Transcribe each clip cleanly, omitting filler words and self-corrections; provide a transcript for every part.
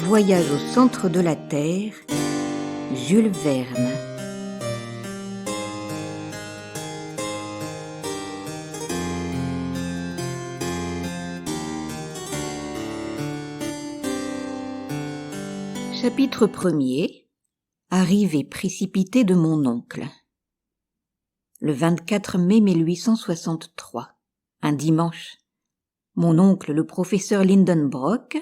Voyage au centre de la Terre, Jules Verne. Chapitre 1er. Arrivée précipitée de mon oncle. Le 24 mai 1863, un dimanche, mon oncle, le professeur Lindenbrock,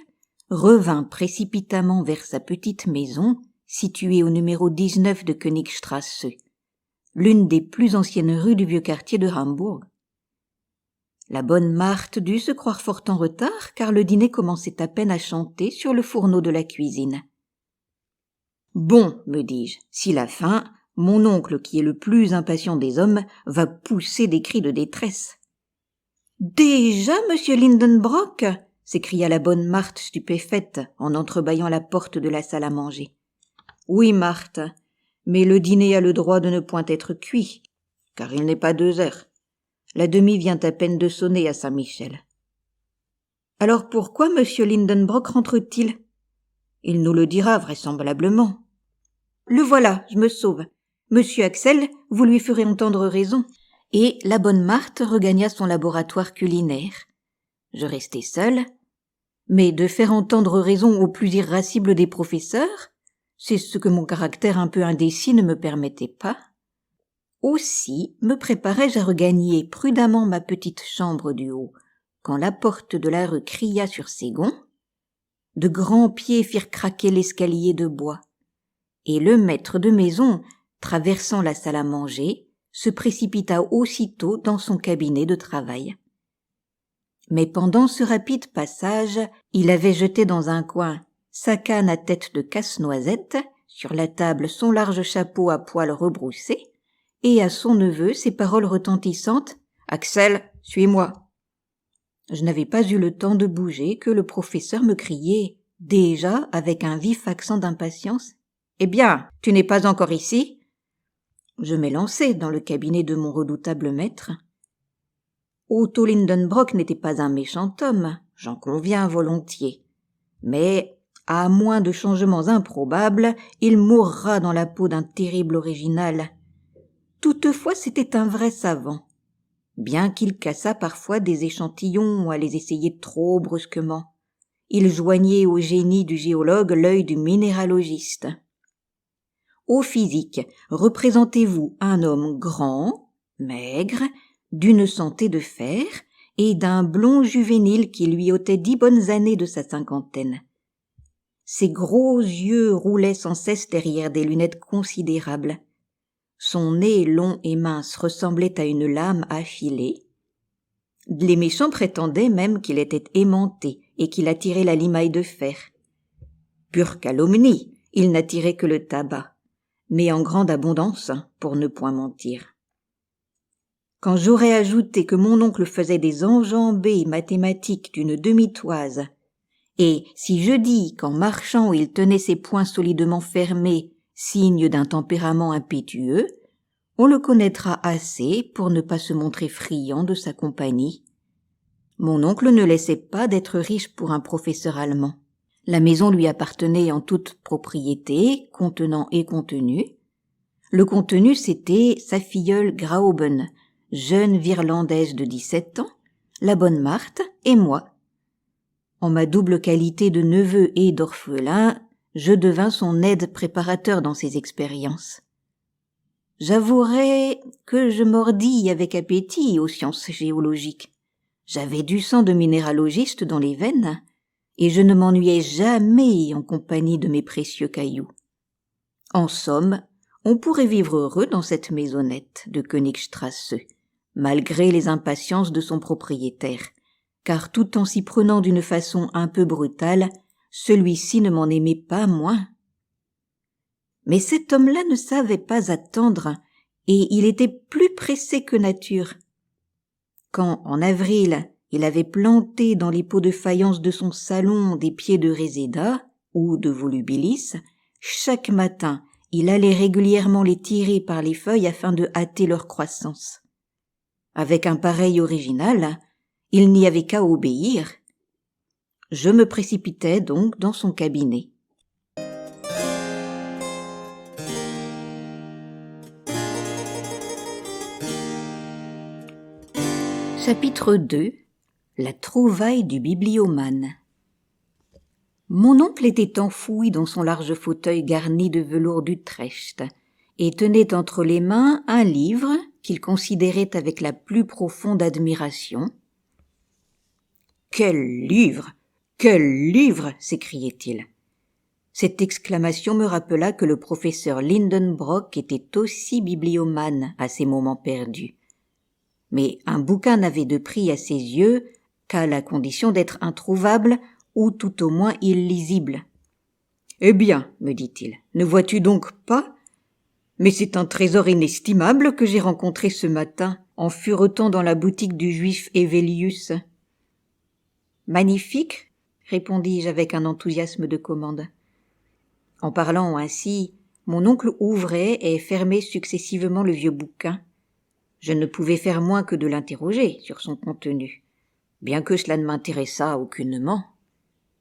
revint précipitamment vers sa petite maison située au numéro 19 de Königstrasse, l'une des plus anciennes rues du vieux quartier de Hambourg. La bonne Marthe dut se croire fort en retard car le dîner commençait à peine à chanter sur le fourneau de la cuisine. « Bon, me dis-je, s'il a faim, mon oncle, qui est le plus impatient des hommes, va pousser des cris de détresse. »« Déjà, monsieur Lindenbrock ?» s'écria la bonne Marthe stupéfaite en entrebâillant la porte de la salle à manger. « Oui, Marthe, mais le dîner a le droit de ne point être cuit, car il n'est pas 2 heures. La demie vient à peine de sonner à Saint-Michel. »« Alors pourquoi monsieur Lindenbrock rentre-t-il ? Il nous le dira vraisemblablement. »« Le voilà, je me sauve. Monsieur Axel, vous lui ferez entendre raison. » Et la bonne Marthe regagna son laboratoire culinaire. Je restai seule, mais de faire entendre raison au plus irascible des professeurs, c'est ce que mon caractère un peu indécis ne me permettait pas. Aussi me préparai-je à regagner prudemment ma petite chambre du haut, quand la porte de la rue cria sur ses gonds. De grands pieds firent craquer l'escalier de bois, et le maître de maison, traversant la salle à manger, se précipita aussitôt dans son cabinet de travail. Mais pendant ce rapide passage, il avait jeté dans un coin sa canne à tête de casse-noisette, sur la table son large chapeau à poils rebroussés, et à son neveu ces paroles retentissantes « Axel, suis-moi !» Je n'avais pas eu le temps de bouger que le professeur me criait, déjà avec un vif accent d'impatience « Eh bien, tu n'es pas encore ici ?» Je m'élançai dans le cabinet de mon redoutable maître. Otto Lindenbrock n'était pas un méchant homme, j'en conviens volontiers. Mais, à moins de changements improbables, il mourra dans la peau d'un terrible original. Toutefois, c'était un vrai savant, bien qu'il cassât parfois des échantillons à les essayer trop brusquement. Il joignait au génie du géologue l'œil du minéralogiste. Au physique, représentez-vous un homme grand, maigre, d'une santé de fer et d'un blond juvénile qui lui ôtait 10 bonnes années de sa cinquantaine. Ses gros yeux roulaient sans cesse derrière des lunettes considérables. Son nez long et mince ressemblait à une lame affilée. Les méchants prétendaient même qu'il était aimanté et qu'il attirait la limaille de fer. Pure calomnie, il n'attirait que le tabac, mais en grande abondance, pour ne point mentir. Quand j'aurais ajouté que mon oncle faisait des enjambées mathématiques d'une demi-toise, et si je dis qu'en marchant il tenait ses poings solidement fermés, signe d'un tempérament impétueux, on le connaîtra assez pour ne pas se montrer friand de sa compagnie. Mon oncle ne laissait pas d'être riche pour un professeur allemand. La maison lui appartenait en toute propriété, contenant et contenu. Le contenu, c'était sa filleule Grauben, jeune virlandaise de 17 ans, la bonne Marthe et moi. En ma double qualité de neveu et d'orphelin, je devins son aide préparateur dans ses expériences. J'avouerai que je mordis avec appétit aux sciences géologiques. J'avais du sang de minéralogiste dans les veines, et je ne m'ennuyais jamais en compagnie de mes précieux cailloux. En somme, on pourrait vivre heureux dans cette maisonnette de Königstrasse, malgré les impatiences de son propriétaire, car tout en s'y prenant d'une façon un peu brutale, celui-ci ne m'en aimait pas moins. Mais cet homme-là ne savait pas attendre, et il était plus pressé que nature. Quand, en avril, il avait planté dans les pots de faïence de son salon des pieds de réséda ou de volubilis, chaque matin, il allait régulièrement les tirer par les feuilles afin de hâter leur croissance. Avec un pareil original, il n'y avait qu'à obéir. Je me précipitai donc dans son cabinet. Chapitre 2. La trouvaille du bibliomane. Mon oncle était enfoui dans son large fauteuil garni de velours d'Utrecht et tenait entre les mains un livre qu'il considérait avec la plus profonde admiration. « Quel livre! Quel livre !» s'écriait-il. Cette exclamation me rappela que le professeur Lindenbrock était aussi bibliomane à ses moments perdus. Mais un bouquin n'avait de prix à ses yeux qu'à la condition d'être introuvable ou tout au moins illisible. « Eh bien, me dit-il, ne vois-tu donc pas ? Mais c'est un trésor inestimable que j'ai rencontré ce matin en furetant dans la boutique du juif Évelius. »« Magnifique !» répondis-je avec un enthousiasme de commande. En parlant ainsi, mon oncle ouvrait et fermait successivement le vieux bouquin. Je ne pouvais faire moins que de l'interroger sur son contenu, bien que cela ne m'intéressât aucunement.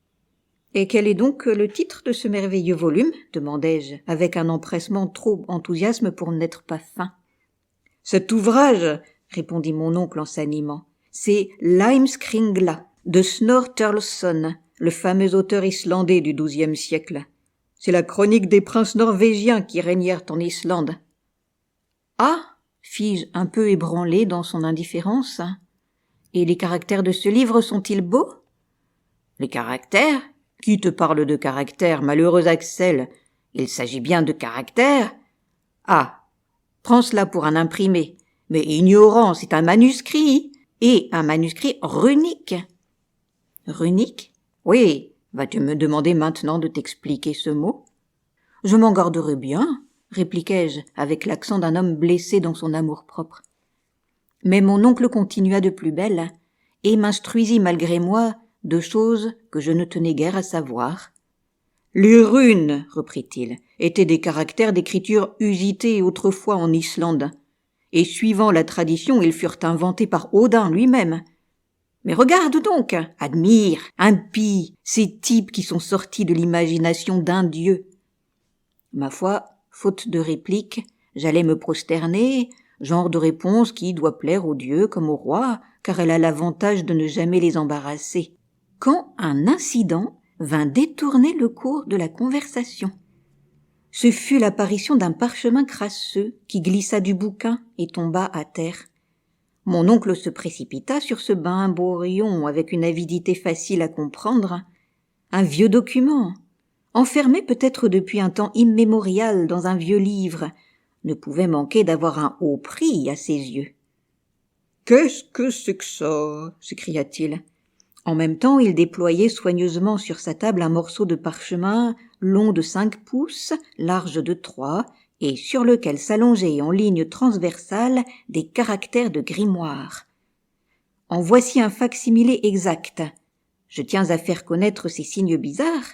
« Et quel est donc le titre de ce merveilleux volume ?» demandai-je, avec un empressement trop enthousiasme pour n'être pas feint. « Cet ouvrage, » répondit mon oncle en s'animant, « c'est l'Heimskringla de Snorre Sturluson, le fameux auteur islandais du XIIe siècle. C'est la chronique des princes norvégiens qui régnèrent en Islande. »« Ah !» fis-je un peu ébranlé dans son indifférence. « Et les caractères de ce livre sont-ils beaux ?»« Les caractères ? Qui te parle de caractères, malheureux Axel ? Il s'agit bien de caractères. Ah, prends cela pour un imprimé. Mais ignorant, c'est un manuscrit, et un manuscrit runique. »« Runique ? Oui, vas-tu me demander maintenant de t'expliquer ce mot ? » ?»« Je m'en garderai bien, » répliquai-je avec l'accent d'un homme blessé dans son amour-propre. Mais mon oncle continua de plus belle et m'instruisit malgré moi de choses que je ne tenais guère à savoir. « Les runes, reprit-il, étaient des caractères d'écriture usités autrefois en Islande, et suivant la tradition, ils furent inventés par Odin lui-même. Mais regarde donc, admire, impie, ces types qui sont sortis de l'imagination d'un dieu. » Ma foi, faute de réplique, j'allais me prosterner, genre de réponse qui doit plaire aux dieux comme au roi, car elle a l'avantage de ne jamais les embarrasser. Quand un incident vint détourner le cours de la conversation. Ce fut l'apparition d'un parchemin crasseux qui glissa du bouquin et tomba à terre. Mon oncle se précipita sur ce brimborion avec une avidité facile à comprendre. Un vieux document, enfermé peut-être depuis un temps immémorial dans un vieux livre, ne pouvait manquer d'avoir un haut prix à ses yeux. « Qu'est-ce que c'est que ça ?» s'écria-t-il. En même temps, il déployait soigneusement sur sa table un morceau de parchemin long de 5 pouces, large de 3, et sur lequel s'allongeaient en ligne transversale des caractères de grimoire. En voici un fac-similé exact. Je tiens à faire connaître ces signes bizarres,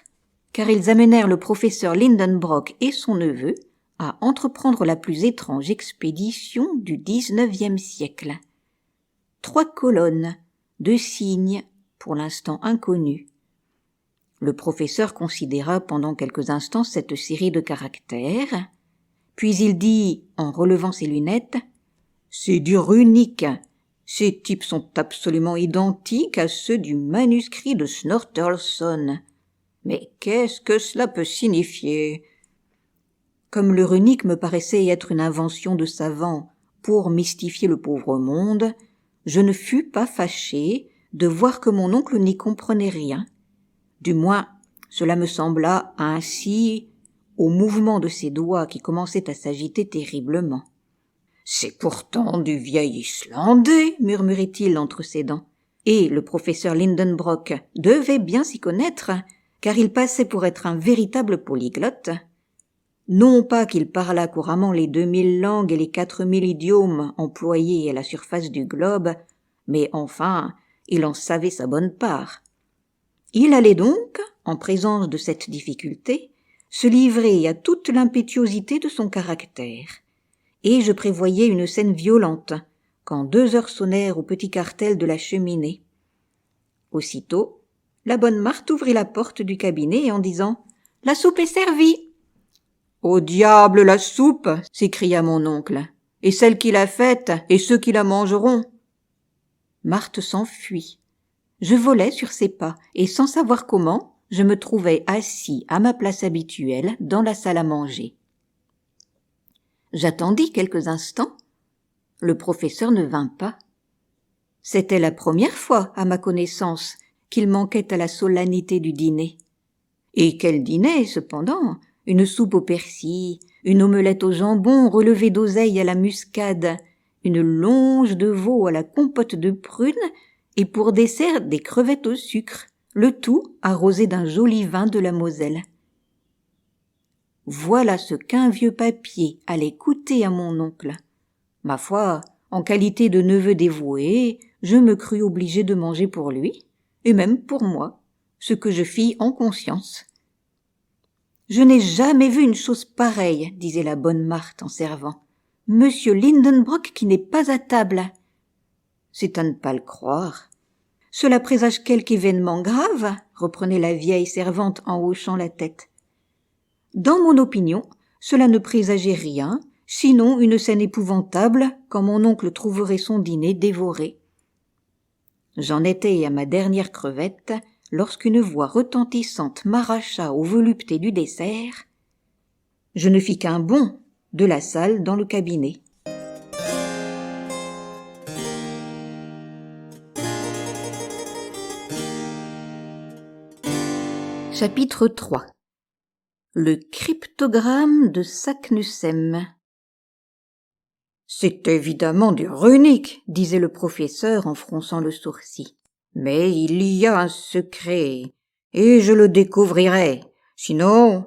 car ils amenèrent le professeur Lindenbrock et son neveu à entreprendre la plus étrange expédition du XIXe siècle. 3 colonnes, 2 signes, pour l'instant inconnus. Le professeur considéra pendant quelques instants cette série de caractères, puis il dit, en relevant ses lunettes, « C'est du runique. Ces types sont absolument identiques à ceux du manuscrit de Snorre Sturluson. Mais qu'est-ce que cela peut signifier ?» Comme le runique me paraissait être une invention de savants pour mystifier le pauvre monde, je ne fus pas fâché de voir que mon oncle n'y comprenait rien. Du moins, cela me sembla ainsi au mouvement de ses doigts qui commençaient à s'agiter terriblement. « C'est pourtant du vieil islandais, murmurait-il entre ses dents. Et le professeur Lindenbrock devait bien s'y connaître, car il passait pour être un véritable polyglotte. Non pas qu'il parlât couramment les 2000 langues et les 4000 idiomes employés à la surface du globe, mais enfin, il en savait sa bonne part. Il allait donc, en présence de cette difficulté, se livrer à toute l'impétuosité de son caractère, et je prévoyais une scène violente, quand 2 heures sonnèrent au petit cartel de la cheminée. Aussitôt, La bonne Marthe ouvrit la porte du cabinet en disant « La soupe est servie !»« Au diable la soupe !» s'écria mon oncle. « Et celle qui l'a faite, et ceux qui la mangeront !» Marthe s'enfuit. Je volai sur ses pas, et sans savoir comment, je me trouvai assis à ma place habituelle dans la salle à manger. J'attendis quelques instants. Le professeur ne vint pas. C'était la première fois, à ma connaissance, qu'il manquait à la solennité du dîner. Et quel dîner, cependant! Une soupe au persil, une omelette au jambon relevée d'oseille à la muscade, une longe de veau à la compote de prunes, et pour dessert des crevettes au sucre, le tout arrosé d'un joli vin de la Moselle. Voilà ce qu'un vieux papier allait coûter à mon oncle. Ma foi, en qualité de neveu dévoué, je me crus obligé de manger pour lui, et même pour moi, ce que je fis en conscience. « Je n'ai jamais vu une chose pareille, » disait la bonne Marthe en servant. « Monsieur Lindenbrock qui n'est pas à table. » C'est à ne pas le croire. « Cela présage quelque événement grave, » reprenait la vieille servante en hochant la tête. Dans mon opinion, cela ne présageait rien, sinon une scène épouvantable quand mon oncle trouverait son dîner dévoré. J'en étais à ma dernière crevette lorsqu'une voix retentissante m'arracha aux voluptés du dessert. Je ne fis qu'un bond de la salle dans le cabinet. Chapitre 3. Le cryptogramme de Saknussemm. C'est évidemment du runique, disait le professeur en fronçant le sourcil. Mais il y a un secret, et je le découvrirai. Sinon...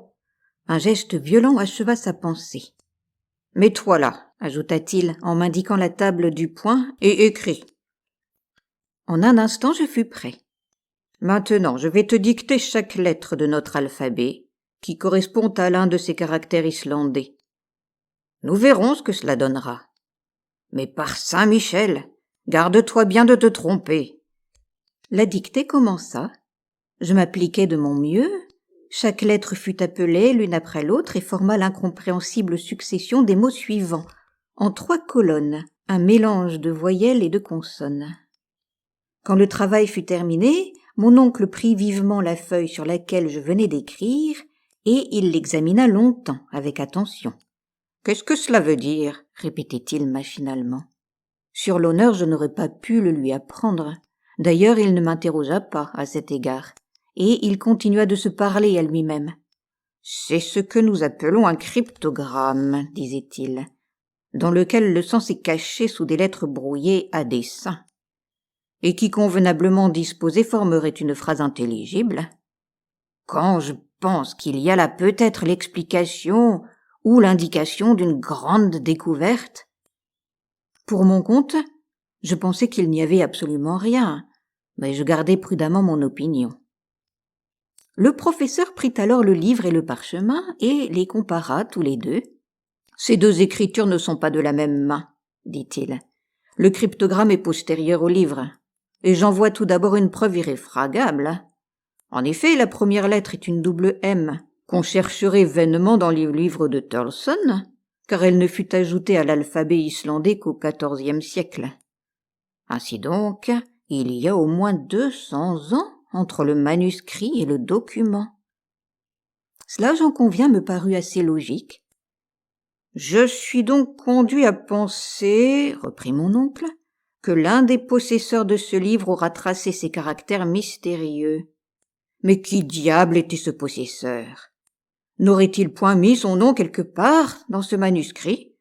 Un geste violent acheva sa pensée. Mets-toi là, ajouta-t-il en m'indiquant la table du poing, et écris. En un instant, je fus prêt. Maintenant, je vais te dicter chaque lettre de notre alphabet, qui correspond à l'un de ces caractères islandais. Nous verrons ce que cela donnera. Mais par Saint-Michel, garde-toi bien de te tromper. La dictée commença. Je m'appliquai de mon mieux. Chaque lettre fut appelée l'une après l'autre et forma l'incompréhensible succession des mots suivants, en 3 colonnes, un mélange de voyelles et de consonnes. Quand le travail fut terminé, mon oncle prit vivement la feuille sur laquelle je venais d'écrire et il l'examina longtemps avec attention. « Qu'est-ce que cela veut dire ?» répétait-il machinalement. Sur l'honneur, je n'aurais pas pu le lui apprendre. D'ailleurs, il ne m'interrogea pas à cet égard, et il continua de se parler à lui-même. « C'est ce que nous appelons un cryptogramme, » disait-il, dans lequel le sens est caché sous des lettres brouillées à dessein, et qui convenablement disposées formerait une phrase intelligible. Quand je pense qu'il y a là peut-être l'explication ou l'indication d'une grande découverte. Pour mon compte, je pensais qu'il n'y avait absolument rien, mais je gardais prudemment mon opinion. Le professeur prit alors le livre et le parchemin et les compara tous les deux. « Ces 2 écritures ne sont pas de la même main, » dit-il. « Le cryptogramme est postérieur au livre, et j'en vois tout d'abord une preuve irréfragable. En effet, la première lettre est une double M, qu'on chercherait vainement dans les livres de Turlson, car elle ne fut ajoutée à l'alphabet islandais qu'au XIVe siècle. Ainsi donc, il y a au moins 200 ans entre le manuscrit et le document. Cela, j'en conviens, me parut assez logique. Je suis donc conduit à penser, reprit mon oncle, que l'un des possesseurs de ce livre aura tracé ces caractères mystérieux. Mais qui diable était ce possesseur ? N'aurait-il point mis son nom quelque part dans ce manuscrit ?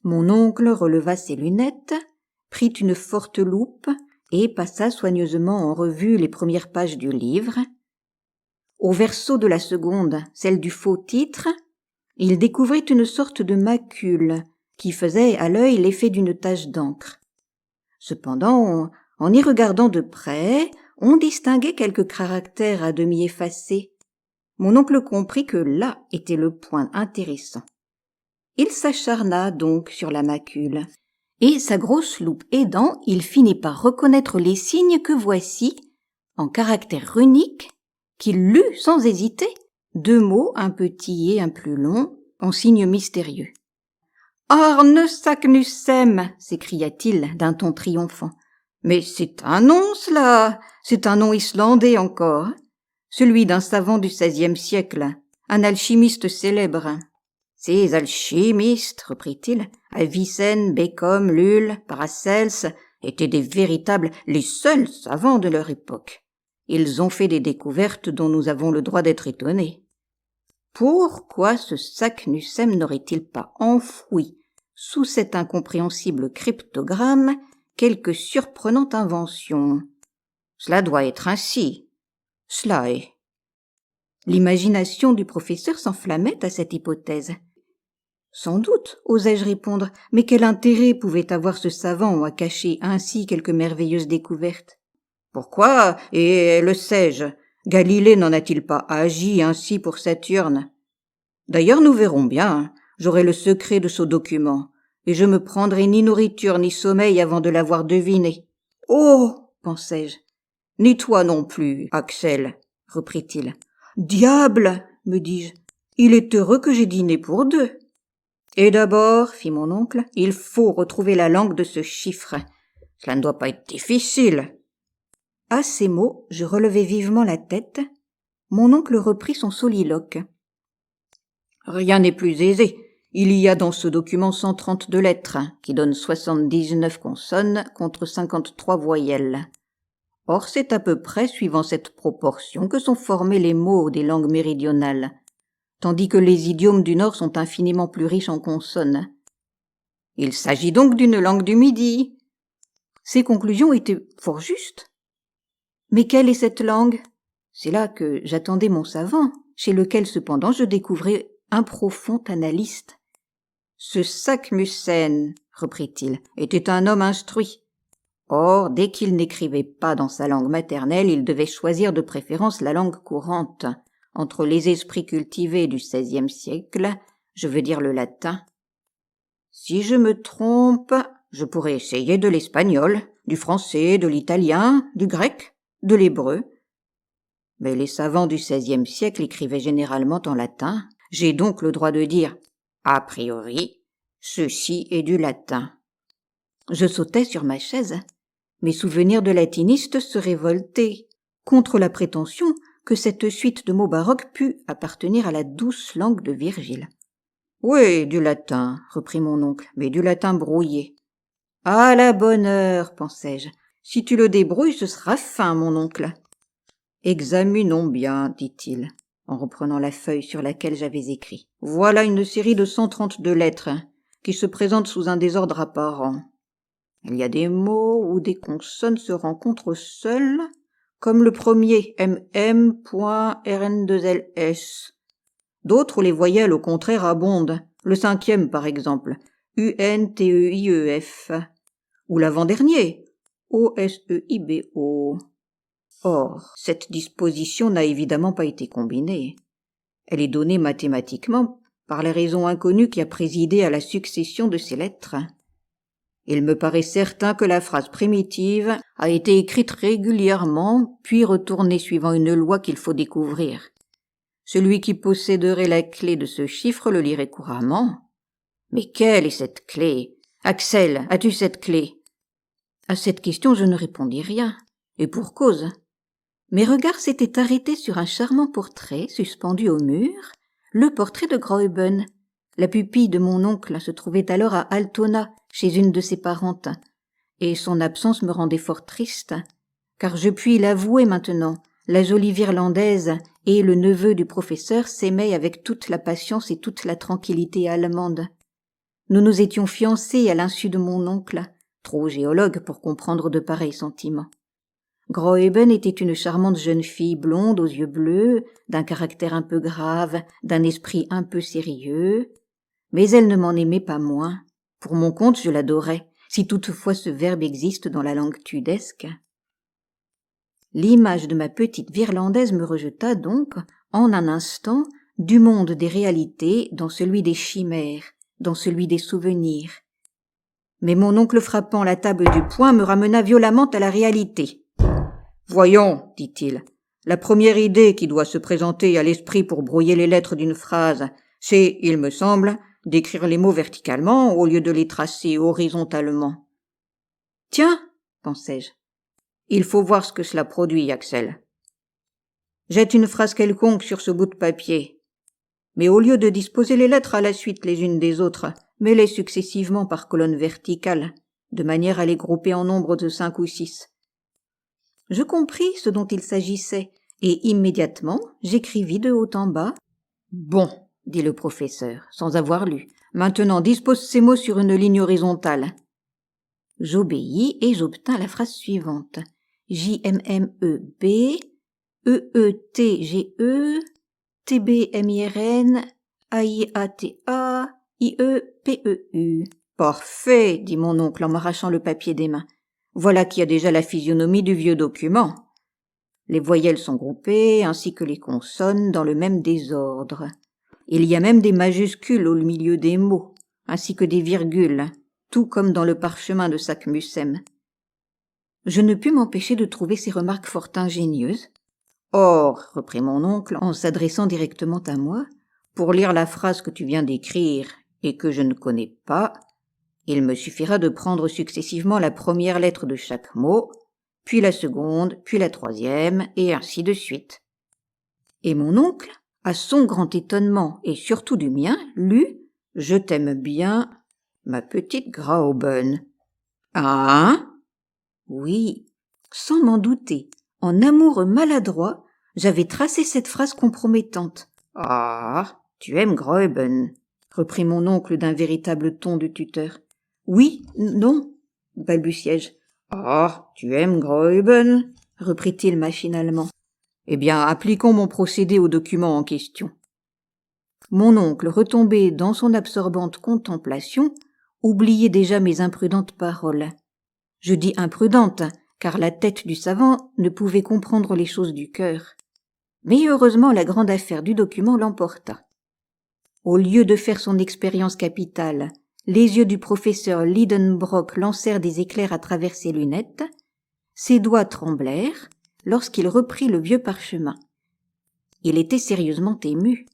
Mon oncle releva ses lunettes, prit une forte loupe et passa soigneusement en revue les premières pages du livre. Au verso de la seconde, celle du faux titre, il découvrit une sorte de macule qui faisait à l'œil l'effet d'une tache d'encre. Cependant, en y regardant de près, on distinguait quelques caractères à demi effacés. Mon oncle comprit que là était le point intéressant. Il s'acharna donc sur la macule, et sa grosse loupe aidant, il finit par reconnaître les signes que voici, en caractères runiques, qu'il lut sans hésiter, 2 mots, un petit et un plus long, en signes mystérieux. « Arne Saknussemm » s'écria-t-il d'un ton triomphant. « Mais c'est un nom, cela. C'est un nom islandais encore. Celui d'un savant du XVIe siècle, un alchimiste célèbre. » « Ces alchimistes, reprit-il, Avicenne, Bacon, Lull, Paracelse, étaient des véritables, les seuls savants de leur époque. Ils ont fait des découvertes dont nous avons le droit d'être étonnés. Pourquoi ce Saknussemm n'aurait-il pas enfoui sous cet incompréhensible cryptogramme quelque surprenante invention? Cela doit être ainsi. Cela est. » L'imagination du professeur s'enflammait à cette hypothèse. Sans doute, osai-je répondre, mais quel intérêt pouvait avoir ce savant à cacher ainsi quelque merveilleuse découverte? Pourquoi, et le sais-je, Galilée n'en a-t-il pas agi ainsi pour Saturne? D'ailleurs, nous verrons bien, j'aurai le secret de ce document, et je me prendrai ni nourriture ni sommeil avant de l'avoir deviné. Oh, pensai-je. Ni toi non plus, Axel, reprit-il. Diable, me dis-je, il est heureux que j'ai dîné pour 2. Et d'abord, fit mon oncle, il faut retrouver la langue de ce chiffre. Cela ne doit pas être difficile. À ces mots, je relevai vivement la tête. Mon oncle reprit son soliloque. Rien n'est plus aisé. Il y a dans ce document 132 lettres, qui donnent 79 consonnes contre 53 voyelles. Or, c'est à peu près suivant cette proportion que sont formés les mots des langues méridionales, tandis que les idiomes du Nord sont infiniment plus riches en consonnes. Il s'agit donc d'une langue du Midi. Ces conclusions étaient fort justes. Mais quelle est cette langue? C'est là que j'attendais mon savant, chez lequel cependant je découvrais un profond analyste. Ce Saknussemm, reprit-il, était un homme instruit. Or, dès qu'il n'écrivait pas dans sa langue maternelle, il devait choisir de préférence la langue courante, entre les esprits cultivés du XVIe siècle, je veux dire le latin. Si je me trompe, je pourrais essayer de l'espagnol, du français, de l'italien, du grec, de l'hébreu. Mais les savants du XVIe siècle écrivaient généralement en latin. J'ai donc le droit de dire, a priori, ceci est du latin. Je sautai sur ma chaise. Mes souvenirs de latiniste se révoltaient contre la prétention que cette suite de mots baroques pût appartenir à la douce langue de Virgile. « Oui, du latin, reprit mon oncle, mais du latin brouillé. »« À la bonne heure, pensai-je. Si tu le débrouilles, ce sera fin, mon oncle. »« Examinons bien, dit-il, en reprenant la feuille sur laquelle j'avais écrit. Voilà une série de 132 lettres, qui se présentent sous un désordre apparent. Il y a des mots où des consonnes se rencontrent seules, comme le premier, mm.rn2ls. D'autres où les voyelles au contraire abondent, le 5e par exemple, unteIEF, ou l'avant-dernier, oseibo. Or, cette disposition n'a évidemment pas été combinée. Elle est donnée mathématiquement par la raison inconnue qui a présidé à la succession de ces lettres. Il me paraît certain que la phrase primitive a été écrite régulièrement, puis retournée suivant une loi qu'il faut découvrir. Celui qui posséderait la clé de ce chiffre le lirait couramment. Mais quelle est cette clé? Axel, as-tu cette clé? À cette question, je ne répondis rien, et pour cause. Mes regards s'étaient arrêtés sur un charmant portrait suspendu au mur, le portrait de Graüben. La pupille de mon oncle se trouvait alors à Altona, chez une de ses parentes, et son absence me rendait fort triste, car je puis l'avouer maintenant, la jolie Virlandaise et le neveu du professeur s'aimaient avec toute la patience et toute la tranquillité allemande. Nous nous étions fiancés à l'insu de mon oncle, trop géologue pour comprendre de pareils sentiments. Graüben était une charmante jeune fille blonde aux yeux bleus, d'un caractère un peu grave, d'un esprit un peu sérieux, mais elle ne m'en aimait pas moins. Pour mon compte, je l'adorais, si toutefois ce verbe existe dans la langue tudesque. L'image de ma petite Virlandaise me rejeta donc, en un instant, du monde des réalités dans celui des chimères, dans celui des souvenirs. Mais mon oncle frappant la table du poing me ramena violemment à la réalité. « Voyons, dit-il, la première idée qui doit se présenter à l'esprit pour brouiller les lettres d'une phrase, c'est, il me semble, d'écrire les mots verticalement au lieu de les tracer horizontalement. Tiens, pensai-je, il faut voir ce que cela produit, Axel. Jette une phrase quelconque sur ce bout de papier, mais au lieu de disposer les lettres à la suite les unes des autres, mets-les successivement par colonne verticale, de manière à les grouper en nombre de 5 ou 6. Je compris ce dont il s'agissait, et immédiatement j'écrivis de haut en bas. « Bon, dit le professeur, sans avoir lu, maintenant dispose ces mots sur une ligne horizontale. » J'obéis et j'obtins la phrase suivante. JMMEB, EETGE, TBMIRN, AIATA, IEPEU. Parfait, dit mon oncle en m'arrachant le papier des mains. Voilà qui a déjà la physionomie du vieux document. Les voyelles sont groupées, ainsi que les consonnes, dans le même désordre. Il y a même des majuscules au milieu des mots, ainsi que des virgules, tout comme dans le parchemin de Saknussemm. Je ne pus m'empêcher de trouver ces remarques fort ingénieuses. Or, reprit mon oncle en s'adressant directement à moi, pour lire la phrase que tu viens d'écrire et que je ne connais pas, il me suffira de prendre successivement la première lettre de chaque mot, puis la seconde, puis la troisième, et ainsi de suite. Et mon oncle, à son grand étonnement et surtout du mien, lut « Je t'aime bien, ma petite Graüben ». Ah? Oui, sans m'en douter, en amoureux maladroit, j'avais tracé cette phrase compromettante. « Ah, tu aimes Graüben », reprit mon oncle d'un véritable ton de tuteur. « Oui, non, balbutiai-je. »« Ah, tu aimes Graüben », reprit-il machinalement. « Eh bien, appliquons mon procédé au document en question. » Mon oncle, retombé dans son absorbante contemplation, oubliait déjà mes imprudentes paroles. Je dis imprudentes, car la tête du savant ne pouvait comprendre les choses du cœur. Mais heureusement, la grande affaire du document l'emporta. Au lieu de faire son expérience capitale, les yeux du professeur Lidenbrock lancèrent des éclairs à travers ses lunettes, ses doigts tremblèrent lorsqu'il reprit le vieux parchemin. Il était sérieusement ému.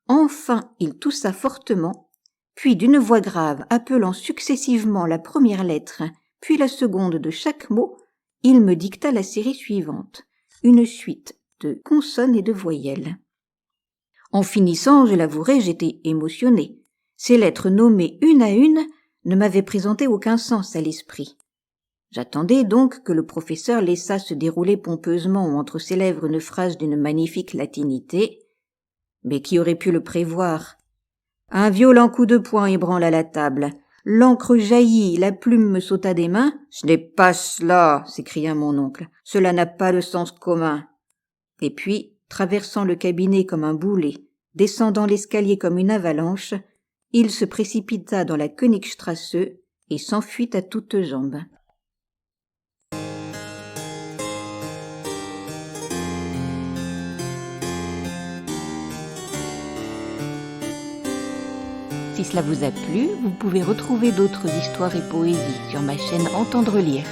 Enfin, il toussa fortement, puis d'une voix grave, appelant successivement la première lettre, puis la seconde de chaque mot, il me dicta la série suivante, une suite de consonnes et de voyelles. En finissant, je l'avouerai, j'étais émotionné. Ces lettres nommées une à une ne m'avaient présenté aucun sens à l'esprit. J'attendais donc que le professeur laissât se dérouler pompeusement entre ses lèvres une phrase d'une magnifique latinité, mais qui aurait pu le prévoir? Un violent coup de poing ébranla la table. L'encre jaillit, la plume me sauta des mains. « Ce n'est pas cela !» s'écria mon oncle. « Cela n'a pas de sens commun. » Et puis, traversant le cabinet comme un boulet, descendant l'escalier comme une avalanche, il se précipita dans la Königstrasse et s'enfuit à toutes jambes. Si cela vous a plu, vous pouvez retrouver d'autres histoires et poésies sur ma chaîne Entendre lire.